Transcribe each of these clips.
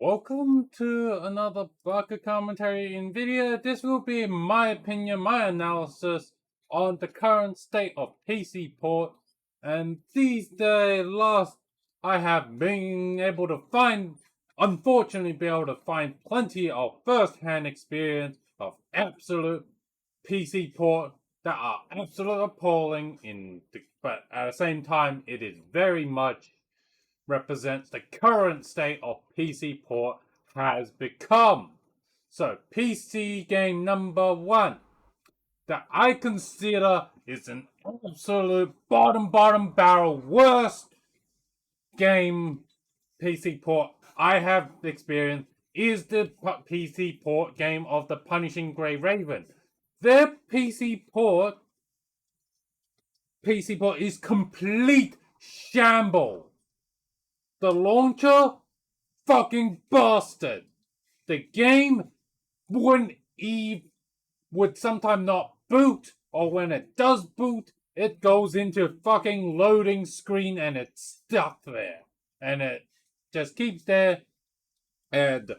Welcome to another Baka commentary in video. This will be my opinion, my analysis on the current state of PC port. And these days, I have been able to unfortunately be able to find plenty of first-hand experience of absolute PC port that are absolutely appalling but at the same time, it is very much represents the current state of PC port has become. So, PC game number one that I consider is an absolute bottom barrel worst game PC port I have experienced is the PC port game of the Punishing Grey Raven. Their PC port is complete shamble. The launcher, fucking bastard. The game would sometimes not boot, or when it does boot, it goes into fucking loading screen and it's stuck there. And it just keeps there, and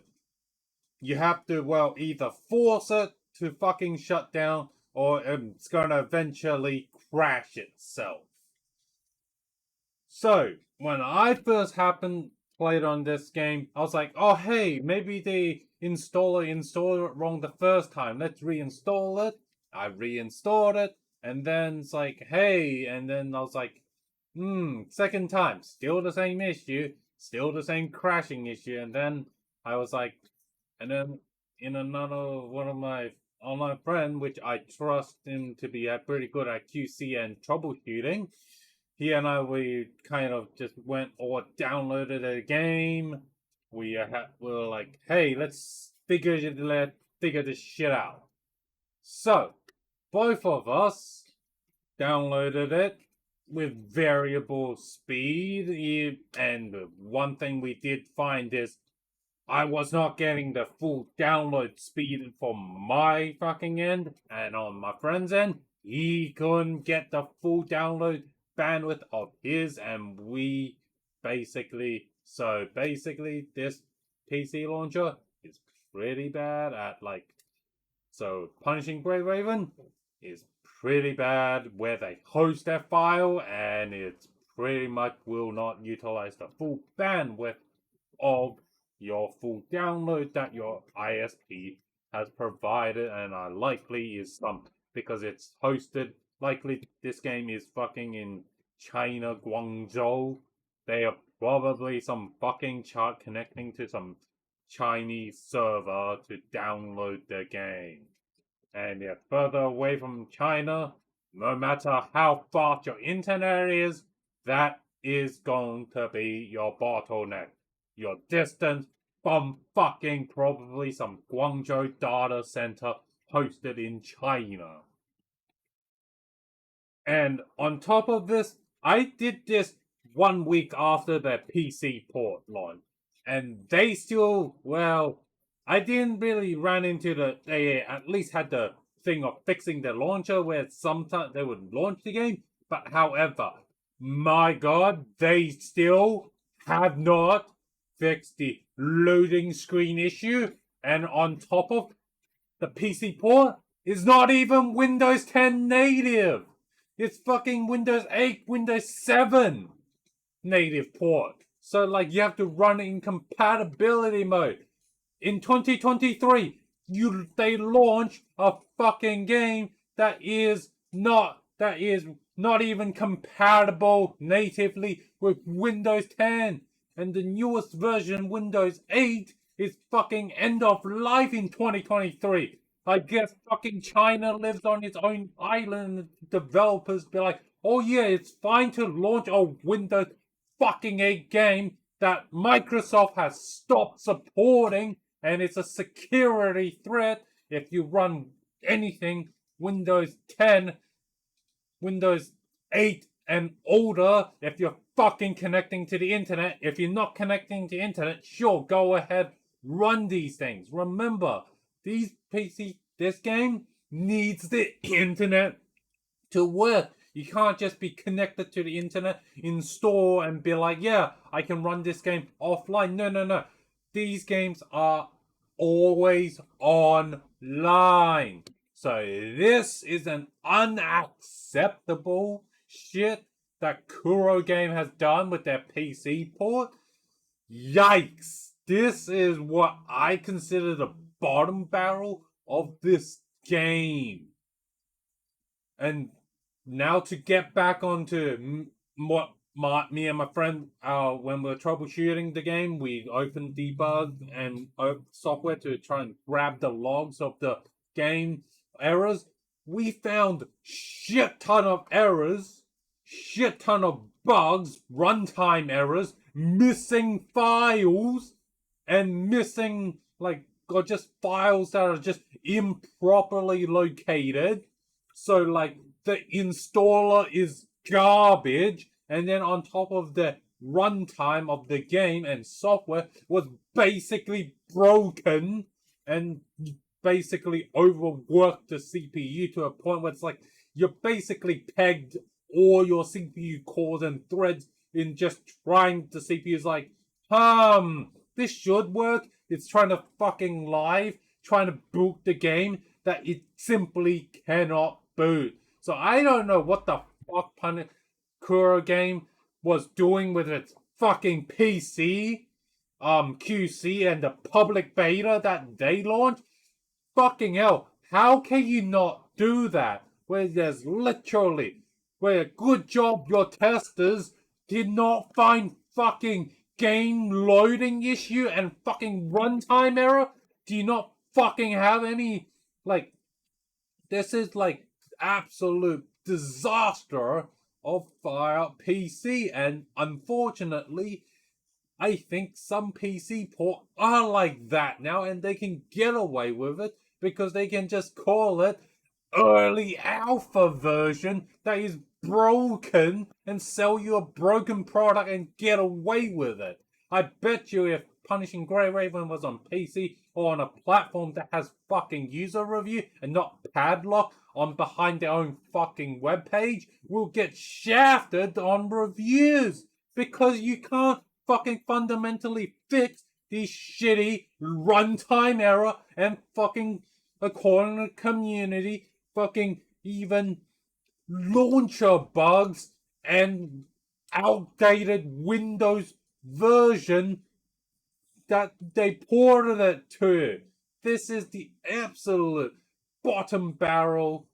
you have to, either force it to fucking shut down, or it's gonna eventually crash itself. So, when I first played on this game, I was like, oh hey, maybe they installed it wrong the first time. Let's reinstall it. I reinstalled it, and then it's like, hey, and then I was like, second time, still the same issue, still the same crashing issue, and then I was like, and then in another one of my online friend, which I trust him to be pretty good at QC and troubleshooting, he and we kind of just went or downloaded a game. We were like, hey, let's figure this shit out. So, both of us downloaded it with variable speed, and one thing we did find is I was not getting the full download speed from my fucking end, and on my friend's end, he couldn't get the full download bandwidth of his, and basically this PC launcher is pretty bad at Punishing Grey Raven is pretty bad where they host their file, and it pretty much will not utilize the full bandwidth of your full download that your ISP has provided, and likely is because it's hosted. Likely this game is fucking in China, Guangzhou. They are probably some fucking chart connecting to some Chinese server to download the game. And if further away from China, no matter how fast your internet is, that is going to be your bottleneck. Your distance from fucking probably some Guangzhou data center hosted in China. And on top of this, I did this 1 week after the PC port launch. And they still, I didn't really run into they at least had the thing of fixing the launcher where sometimes they would launch the game. But however, my god, they still have not fixed the loading screen issue. And on top of the PC port is not even Windows 10 native. It's fucking Windows 8, Windows 7 native port. So, you have to run it in compatibility mode. In 2023, they launched a fucking game that is not even compatible natively with Windows 10. And the newest version, Windows 8, is fucking end of life in 2023. I guess fucking China lives on its own island. Developers be like, oh yeah, it's fine to launch a Windows fucking 8 game that Microsoft has stopped supporting, and it's a security threat if you run anything Windows 10, Windows 8 and older, if you're fucking connecting to the internet. If you're not connecting to the internet, sure, go ahead, run these things. Remember, this game needs the internet to work. You can't just be connected to the internet, install, and be like, yeah, I can run this game offline. No. these games are always online. So this is an unacceptable shit that Kuro Game has done with their PC port. Yikes. This is what I consider the bottom barrel of this game. And now to get back onto what me and my friend, when we were troubleshooting the game, we opened debug and software to try and grab the logs of the game errors. We found shit ton of errors, shit ton of bugs, runtime errors, missing files, and missing or just files that are just improperly located. So like the installer is garbage, and then on top of the runtime of the game and software was basically broken and basically overworked the CPU to a point where it's like you're basically pegged all your CPU cores and threads in just trying the CPU's like, this should work. It's trying to fucking live, trying to boot the game that it simply cannot boot. So I don't know what the fuck Kuro Game was doing with its fucking PC, QC, and the public beta that they launched. Fucking hell, how can you not do that? Where good job your testers did not find fucking game loading issue and fucking runtime error? Do you not fucking have any, this is absolute disaster of Fire PC, and unfortunately, I think some PC ports are like that now, and they can get away with it because they can just call it early alpha version that is broken and sell you a broken product and get away with it. I bet you if Punishing Grey Raven was on PC or on a platform that has fucking user review and not Padlock on behind their own fucking webpage, we'll get shafted on reviews because you can't fucking fundamentally fix these shitty runtime error and fucking, according to the community, fucking even launcher bugs and outdated Windows version that they ported it to. This is the absolute bottom barrel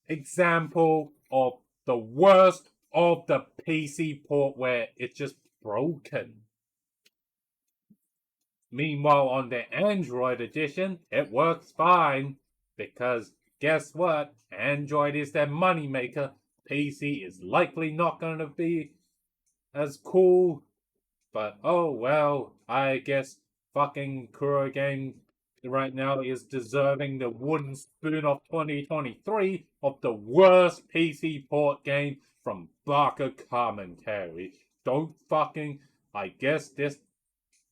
example of the worst of the PC port where it's just broken. Meanwhile, on the Android edition, it works fine because guess what? Android is their moneymaker. PC is likely not going to be as cool. But oh well, I guess fucking Kuro Game right now is deserving the wooden spoon of 2023 of the worst PC port game from Baka commentary. Don't fucking, I guess this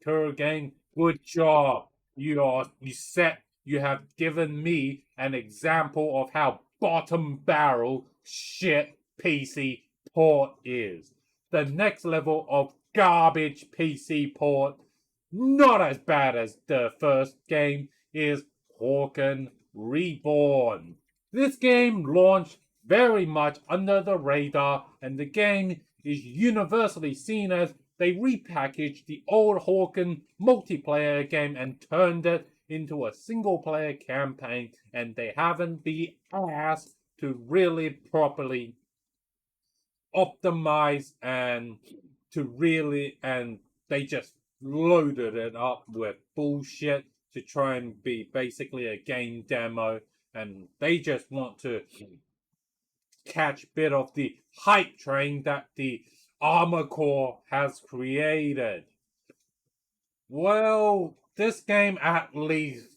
Kuro Game, good job. You have given me an example of how bottom barrel shit PC port is. The next level of garbage PC port, not as bad as the first game, is Hawken Reborn. This game launched very much under the radar, and the game is universally seen as they repackaged the old Hawken multiplayer game and turned it into a single player campaign, and they haven't been asked to really properly optimize and they just loaded it up with bullshit to try and be basically a game demo, and they just want to catch bit of the hype train that the Armor Core has created. Well, this game, at least,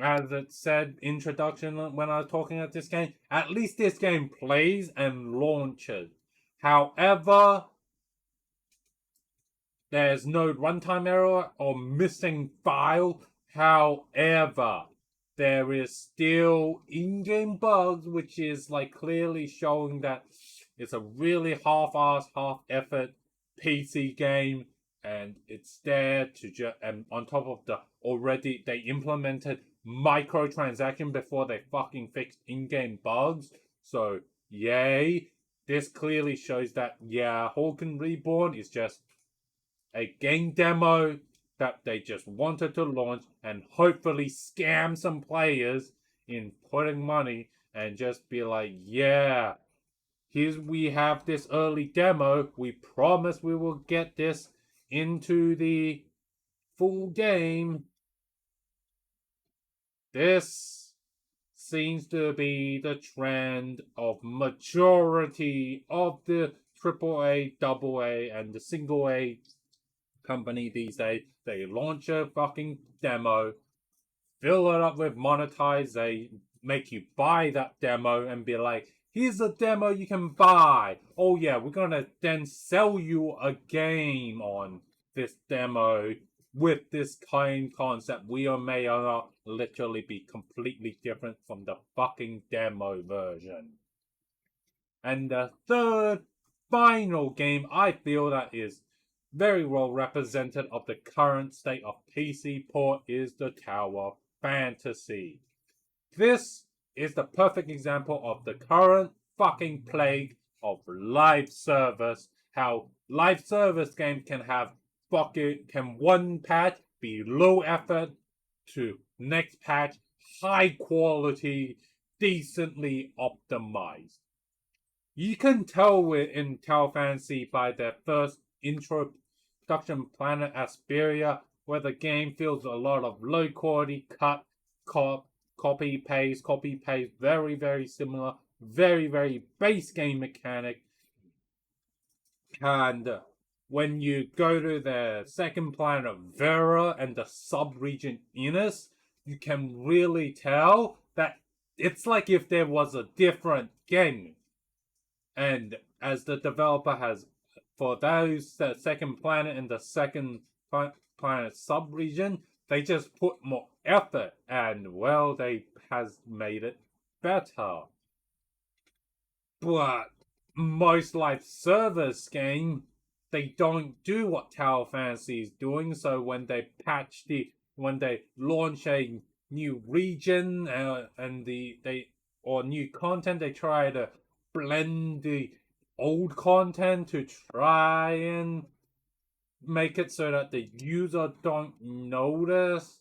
as it said introduction when I was talking about this game, at least this game plays and launches. However, there's no runtime error or missing file. However, there is still in-game bugs, which is clearly showing that it's a really half-assed, half-effort PC game and it's there to just, and on top of the already they implemented microtransaction before they fucking fixed in-game bugs. So yay. This clearly shows that yeah, Hawken Reborn is just a game demo that they just wanted to launch and hopefully scam some players in putting money and just be like, yeah, here we have this early demo. We promise we will get this into the full game. This seems to be the trend of majority of the AAA, AA, and the single A company these days. They launch a fucking demo, fill it up with monetize, they make you buy that demo and be like, here's a demo you can buy. Oh yeah, we're gonna then sell you a game on this demo with this kind concept. We may or not literally be completely different from the fucking demo version. And the third final game I feel that is very well represented of the current state of PC port is the Tower Fantasy. This is the perfect example of the current fucking plague of live service. How live service games can have can one patch be low effort to next patch high quality, decently optimized. You can tell in Tower Fantasy by their first introduction planet Asperia, where the game feels a lot of low quality cut, copy paste, very, very similar, very, very base game mechanic. And when you go to the second planet Vera and the sub-region Innis, you can really tell that it's like if there was a different game. And as the developer has, for those the second planet and the second planet sub-region, they just put more effort and well, they has made it better. But most live service game, they don't do what Tower Fantasy is doing. So when they when they launch a new region and or new content, they try to blend the old content to try and make it so that the user don't notice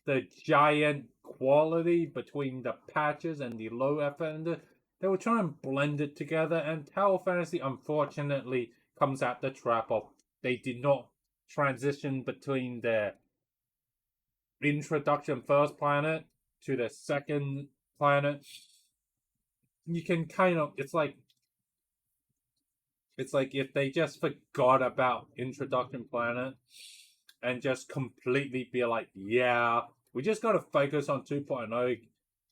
the giant quality between the patches and the low effort. They will try and blend it together, and Tower Fantasy unfortunately comes at the trap of they did not transition between their introduction first planet to the second planet. You can kind of it's like if they just forgot about introduction planet and just completely be like, yeah, we just got to focus on 2.0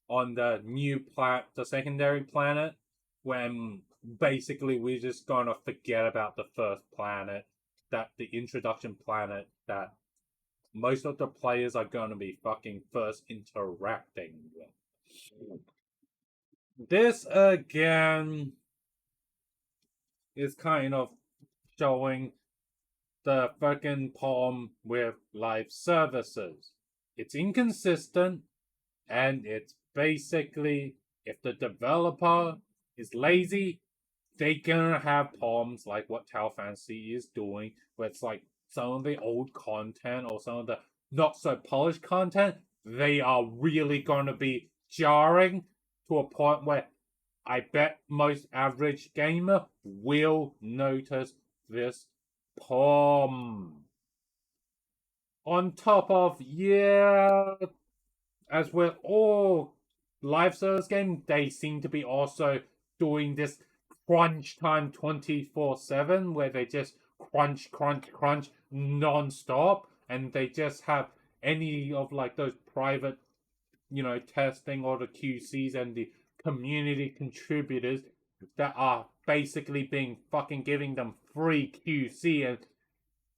on the new planet, the secondary planet, when basically we're just gonna forget about the first planet, that the introduction planet that most of the players are gonna be fucking first interacting with. This again is kind of showing the fucking problem with live services. It's inconsistent, and it's basically, if the developer is lazy, they gonna have problems like what Tower Fantasy is doing, where it's like some of the old content or some of the not so polished content, they are really gonna be jarring to a point where I bet most average gamer will notice this problem. On top of, yeah, as with all live service games, they seem to be also doing this crunch time 24/7, where they just crunch non-stop, and they just have any of like those private, testing or the QCs and the community contributors that are basically being fucking giving them free QC, and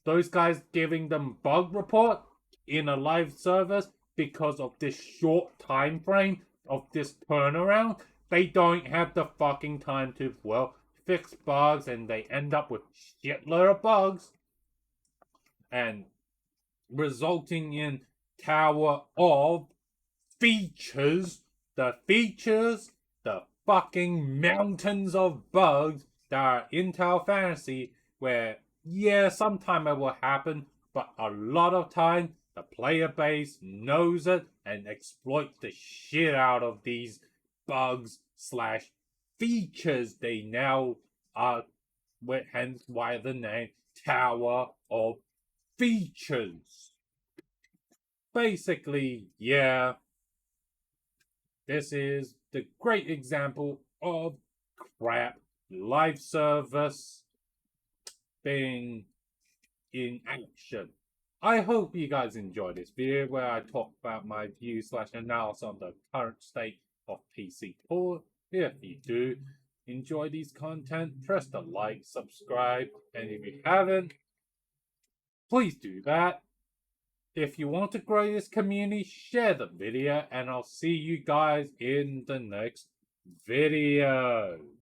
those guys giving them bug report in a live service because of this short time frame of this turnaround. They don't have the fucking time to, well, fix bugs, and they end up with shitload of bugs. and resulting in Tower of Features. The features, the fucking mountains of bugs that are in Tower Fantasy, where, yeah, sometime it will happen, but a lot of time the player base knows it and exploits the shit out of these bugs slash features they now are, hence why the name Tower of Features. Basically, yeah, this is the great example of crap live service being in action. I hope you guys enjoyed this video where I talk about my views slash analysis on the current state of PC port. If you do enjoy these content, press the like, subscribe, and if you haven't, please do that. If you want to grow this community, share the video, and I'll see you guys in the next video.